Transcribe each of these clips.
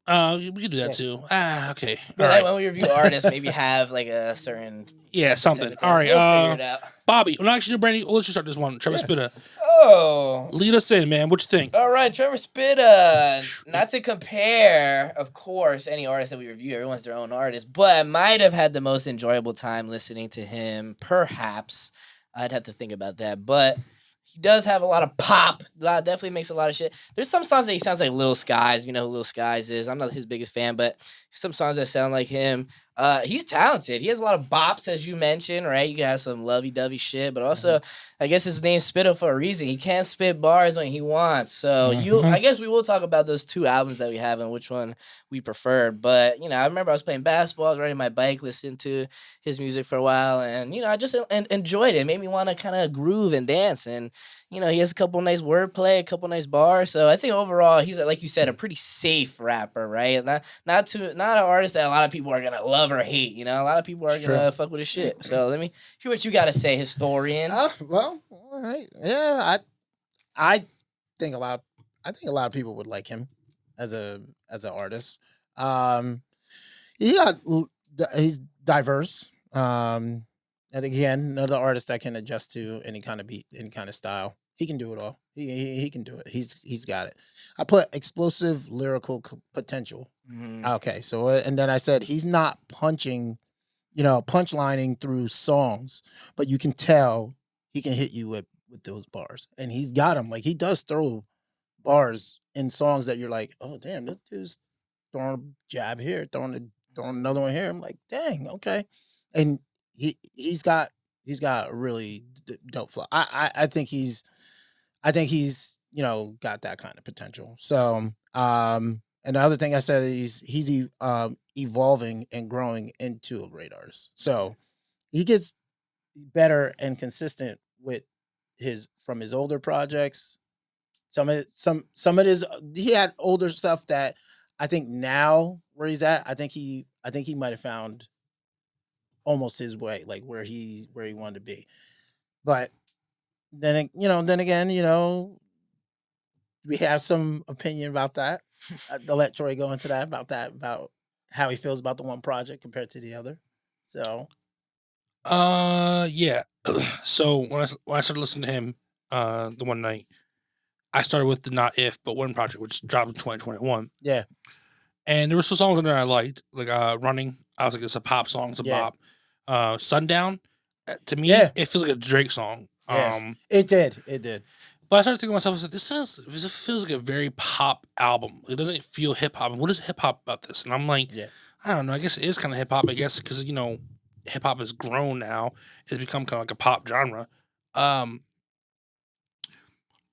We could do that Yeah. too. Okay. But All like right. when we review artists, maybe have like a certain Yeah, something. specific All right. We'll figure it out. Bobby. Well, actually, Brandy. Let's just start this one. Trevor Yeah. Spitta. Oh. Lead us in, man. What you think? All right, Trevor Spitta. Not to compare, of course, any artist that we review. Everyone's their own artist. But I might have had the most enjoyable time listening to him. Perhaps. I'd have to think about that. But he does have a lot of pop. Definitely makes a lot of shit. There's some songs that he sounds like Lil Skies. You know who Lil Skies is. I'm not his biggest fan, but some songs that sound like him. He's talented. He has a lot of bops, as you mentioned, right? You can have some lovey-dovey shit, but also, I guess his name's Spitta for a reason. He can't spit bars when he wants. So I guess we will talk about those two albums that we have and which one we prefer. But, I remember I was playing basketball, I was riding my bike, listening to his music for a while, and, I just enjoyed it. It made me want to kind of groove and dance, and, he has a couple nice wordplay, a couple nice bars. So I think overall, he's, like you said, a pretty safe rapper, right? Not an artist that a lot of people are gonna love or hate. A lot of people are gonna fuck with his shit. So let me hear what you got to say, historian. Well, all right. Yeah, I think a lot of people would like him as an artist. He's diverse. And again, another artist that can adjust to any kind of beat, any kind of style. He can do it all. He can do it. He's got it. I put explosive lyrical potential. Mm-hmm. Okay, so and then I said he's not punchlining through songs, but you can tell he can hit you with those bars, and he's got them. Like, he does throw bars in songs that you're like, oh damn, this dude's throwing a jab here, throwing another one here. I'm like, dang, okay, and he's got a really dope flow. I think he's got that kind of potential. So and the other thing I said is he's evolving and growing into a great artist. So he gets better and consistent with his older projects. Some of his, he had older stuff that I think now where he's at, I think he might have found almost his way, like where he wanted to be. But then again, we have some opinion about that. I'll let Troy go into that about how he feels about the one project compared to the other. So, yeah. So when I started listening to him, the one night, I started with the Not If But One project, which dropped in 2021. Yeah. And there were some songs in there I liked, like Running. I was like, it's a pop song, it's a bop. Sundown, to me, it feels like a Drake song. Yeah. It did. But I started thinking to myself, I said, this feels like a very pop album. It doesn't feel hip hop. What is hip hop about this? And I'm like, I don't know. I guess it is kind of hip hop. I guess because hip hop has grown now. It's become kind of like a pop genre.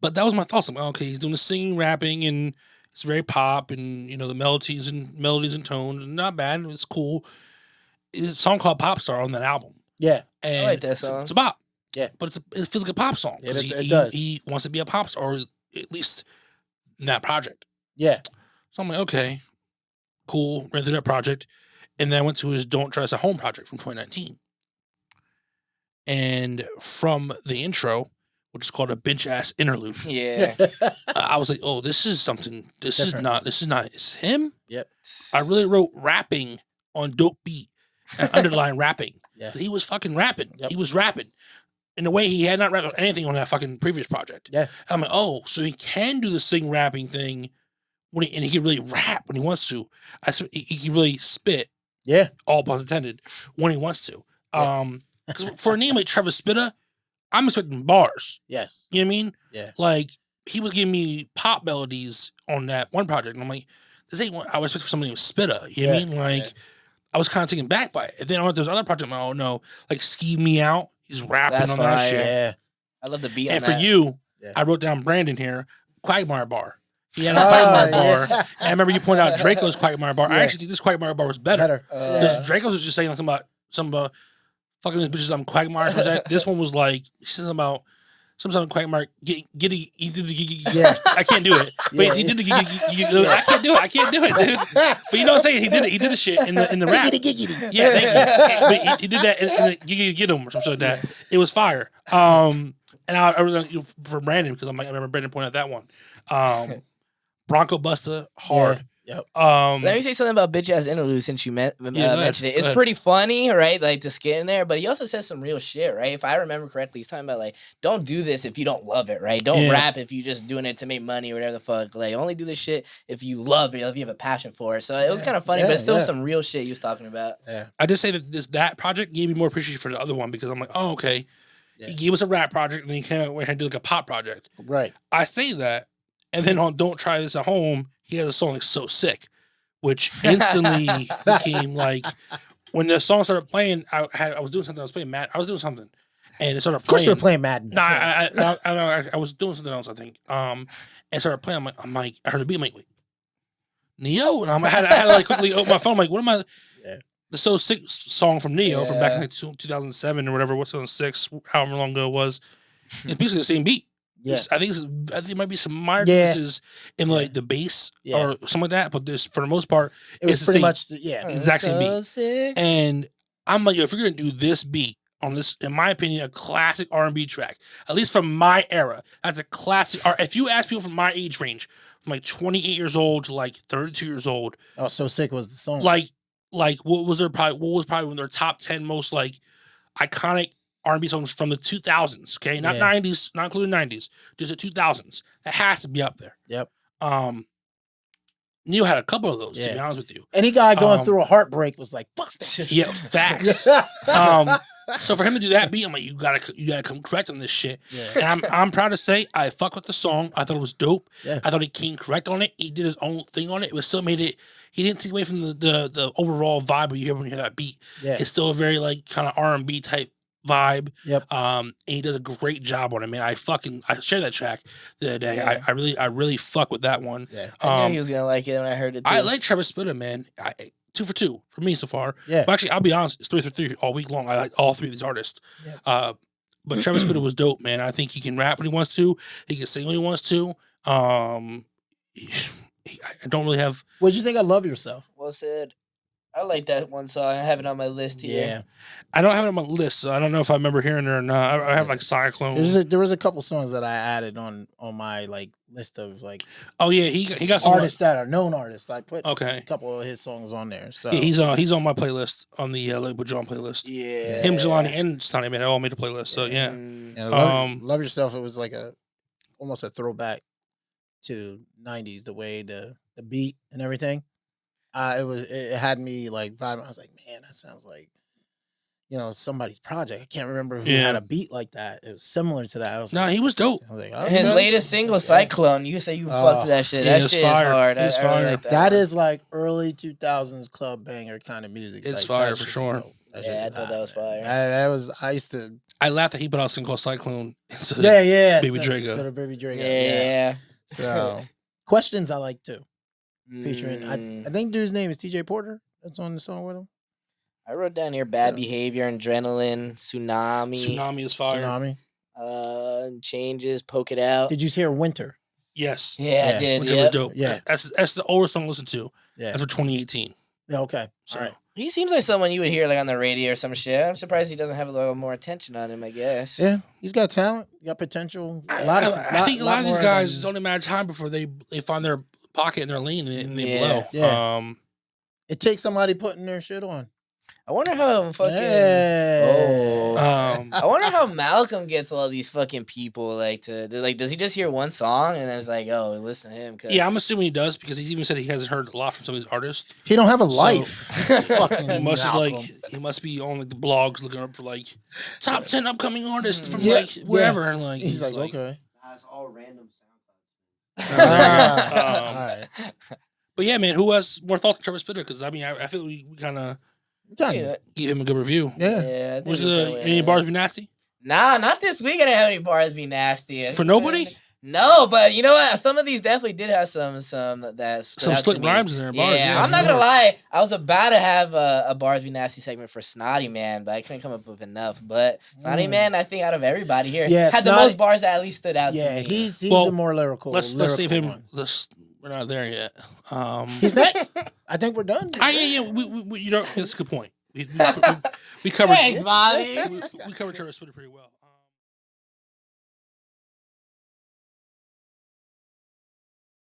But that was my thoughts. I'm like, okay, he's doing the singing, rapping, and it's very pop, and the melodies and tones, not bad. It's cool. It's a song called Pop Star on that album. Yeah, and I like that song. It's a bop. Yeah, but it feels like a pop song. Yeah, it does. He wants to be a pop star, or at least in that project. Yeah. So I'm like, okay, cool. Ran through that project, and then I went to his Don't Try Us at Home project from 2019. And from the intro, which is called a Bench Ass Interlude. Yeah. I was like, oh, this is something. This is not. It's him. Yep. I really wrote rapping on dope beat and underline rapping. Yeah. He was fucking rapping. Yep. He was rapping in a way he had not rapped anything on that fucking previous project. Yeah. I'm like, oh, so he can do the sing rapping thing and he can really rap when he wants to. He can really spit. Yeah. All puns intended when he wants to. Yeah. Because for a name like Trevor Spitta, I'm expecting bars. Yes. You know what I mean? Yeah. Like, he was giving me pop melodies on that one project. And I'm like, this ain't what I was expecting for somebody named Spitta. You know what I mean? Like, I was kind of taken back by it. And then on those other projects, I'm like, oh no, like Ski Me Out, he's rapping on that shit. Yeah. I love the beat and on that. for you, I wrote down Brandon here, Quagmire bar. He had a Quagmire bar. And I remember you pointed out Draco's Quagmire bar. I actually think this Quagmire bar was better. Because Draco's was just saying something about fucking these bitches on Quagmire. This one was like, he said something about something Quagmire. He did the I can't do it. But he did the I can't do it, dude. But you know what I'm saying? He did it. He did the shit in the rap. Yeah, thank you. But he did that in the get him or something like that. It was fire. And I was for Brandon because I remember Brandon pointed out that one. Bronco Buster, hard. Yep. Let me say something about bitch ass interlude since you mentioned it. It's pretty funny, right? Like to skit in there, but he also says some real shit, right? If I remember correctly, he's talking about like, don't do this if you don't love it, right? Don't rap if you're just doing it to make money or whatever the fuck. Like, only do this shit if you love it, if you have a passion for it. So it was kind of funny, but it's still some real shit he was talking about. Yeah. I just say that project gave me more appreciation for the other one because I'm like, oh, okay. Yeah. He gave us a rap project and then he came out and did like a pop project. Right. I say that, and then on Don't Try This at Home, he has a song like So Sick, which instantly became like when the song started playing. I was doing something. I was playing Madden. I was doing something, and it started playing. Of course, you were playing Madden. No, I was doing something else. I think. And it started playing. I'm like, I heard the beat. I'm like, wait, Neo, and I had to like quickly open my phone. I'm like, what am I? Yeah. The So Sick song from Neo from back in like 2007 or whatever. What's on 6? However long ago it was. It's basically the same beat. Yeah, I think it might be some minor differences in like the bass or something like that, but this for the most part, it was pretty much the exact same beat. Sick. And I'm like, if you're gonna do this beat on this, in my opinion, a classic R&B track, at least from my era, that's a classic. If you ask people from my age range, from like 28 years old to like 32 years old, oh, So Sick was the song. Like what was probably one of their top 10 most like iconic R&B songs from the 2000s, okay? Not 90s, not including 90s, just the 2000s. That has to be up there. Yep. Neil had a couple of those, to be honest with you. Any guy going through a heartbreak was like, fuck that shit. Yeah, facts. So for him to do that beat, I'm like, you gotta come correct on this shit. Yeah. And I'm proud to say I fuck with the song. I thought it was dope. Yeah. I thought he came correct on it. He did his own thing on it. It was still made it. He didn't take away from the overall vibe you hear when you hear that beat. Yeah. It's still a very like kind of R&B type vibe. Yep. And he does a great job on it, man. I shared that track the other day. Yeah. I really fuck with that one. Yeah. I knew he was gonna like it when I heard it too. I like Trevor Spitta, man. 2 for 2 for me so far. Yeah. But actually, I'll be honest, it's 3 for 3 all week long. I like all 3 of these artists. Yeah. But Trevor Spitta was dope, man. I think he can rap when he wants to. He can sing when he wants to. I don't really have. What'd you think of Love Yourself? Well said. I like that one song. I have it on my list here. Yeah. I don't have it on my list, so I don't know if I remember hearing it or not. I have like Cyclone. There was a couple songs that I added on my like list of like. Oh yeah, he got some artists that are known artists. I put a couple of his songs on there. So yeah, he's on my playlist on the Label John playlist. Yeah. Him, Jelani, and Stoney Man all made a playlist. So yeah. Love Yourself. It was like almost a throwback to '90s. The way the beat and everything. It had me like vibing. I was like, man, that sounds like, somebody's project. I can't remember who had a beat like that. It was similar to that. He was dope. I was like, his latest single, Cyclone. You say you fucked with that shit. That shit is hard. It's fire. Like that is like early 2000s club banger kind of music. It's like, fire for sure. Yeah, I thought that was fire. I laughed that he put out a single called Cyclone. Baby Draco. So the Baby Draco. Yeah. So Questions I like too. Featuring, I think dude's name is TJ Porter. That's on the song with him. I wrote down here Bad Behavior, Adrenaline, Tsunami. Tsunami is fire. Changes, Poke It Out. Did you hear Winter? Yes. Yeah, I did. Winter was dope. Yeah. That's the oldest song to listen to. Yeah. That's for 2018. Yeah, okay. So. All right. He seems like someone you would hear like on the radio or some shit. I'm surprised he doesn't have a little more attention on him, I guess. Yeah, he's got talent. He got potential. I think a lot of these guys, it's only a matter of time before they find their pocket and their lane and they blow. Yeah. It takes somebody putting their shit on. I wonder how fucking. I wonder how Malcolm gets all these fucking people does he just hear one song and then it's like, oh, listen to him? Yeah, I'm assuming he does because he's even said he hasn't heard a lot from some of these artists. He don't have a life. Fucking he must be on like the blogs looking up for like top 10 upcoming artists from like wherever. And like he's like, okay. That's all random All right. But yeah, man, who has more thoughts on Trevor Spitta? Because I mean, I feel we kind of give him a good review. Yeah. Was any bars be nasty? Nah, not this week. I didn't have any bars be nasty. For nobody? No, but you know what? Some of these definitely did have some slick rhymes in there. Bars, I'm not gonna lie. I was about to have a bars be nasty segment for Snotty Man, but I couldn't come up with enough. But Snotty Man, I think out of everybody here, had the most bars that at least stood out to me. Yeah, he's the more lyrical. Let's save him. We're not there yet. He's next. I think we're done. We that's a good point. We covered. Thanks, Bobby. We covered Trevor Spitta pretty well.